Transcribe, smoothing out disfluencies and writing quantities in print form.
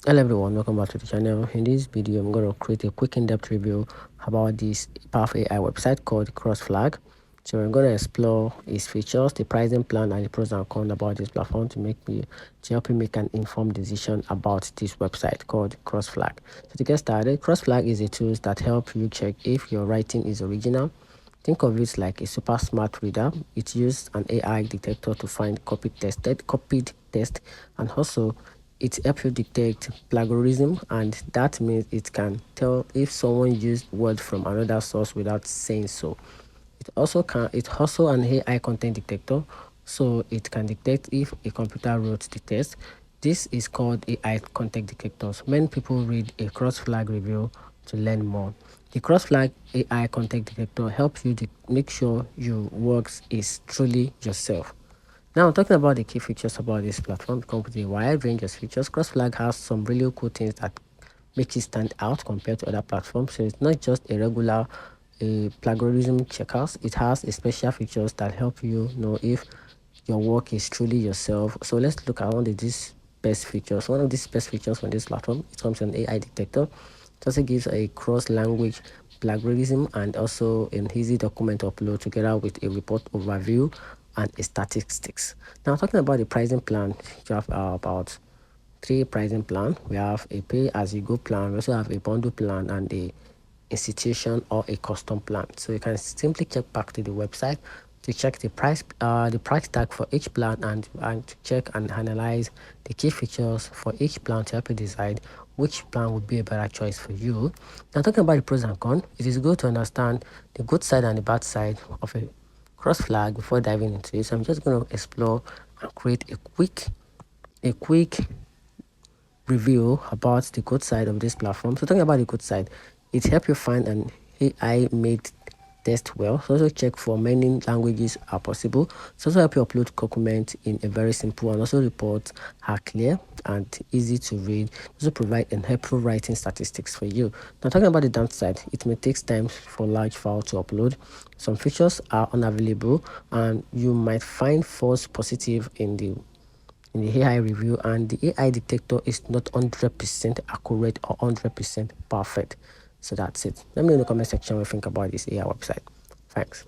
Hello everyone, welcome back to the channel. In this video, I'm going to create a quick in-depth review about this powerful AI website called Crossplag. So we're going to explore its features, the pricing plan, and the pros and cons about this platform to help you make an informed decision about this website called Crossplag. So to get started, Crossplag is a tool that helps you check if your writing is original. Think of it like a super smart reader. It uses an AI detector to find copied text, and also it helps you detect plagiarism, and that means it can tell if someone used word from another source without saying so. It's also an AI content detector, so it can detect if a computer wrote the text. This is called AI content detectors. Many people read a cross-flag review to learn more. The cross-flag AI content detector helps you to make sure your works is truly yourself. Now, talking about the key features about this platform, it comes with a wide range of features. Crossflag has some really cool things that make it stand out compared to other platforms. So it's not just a regular plagiarism checkers. It has a special features that help you know if your work is truly yourself. So let's look at one of these best features. One of these best features on this platform, it comes with an AI detector. It also gives a cross-language plagiarism and also an easy document upload together with a report overview and a statistics. Now, talking about the pricing plan, you have about three pricing plan. We have a pay-as-you-go plan. We also have a bundle plan and a institution or a custom plan. So you can simply check back to the website to check the price tag for each plan and to check and analyze the key features for each plan to help you decide which plan would be a better choice for you. Now, talking about the pros and cons, it is good to understand the good side and the bad side of a cross flag before diving into it. So I'm just going to explore and create a quick review about the good side of this platform. So talking about the good side, it helps you find an AI made test well. So also check for many languages are possible. So also help you upload documents in a very simple, and also reports are clear and easy to read. Also provide an helpful writing statistics for you. Now talking about the downside, it may take time for large file to upload. Some features are unavailable and you might find false positive in the AI review, and the AI detector is not 100% accurate or 100% perfect. So that's it. Let me know in the comment section what you think about this AI website. Thanks.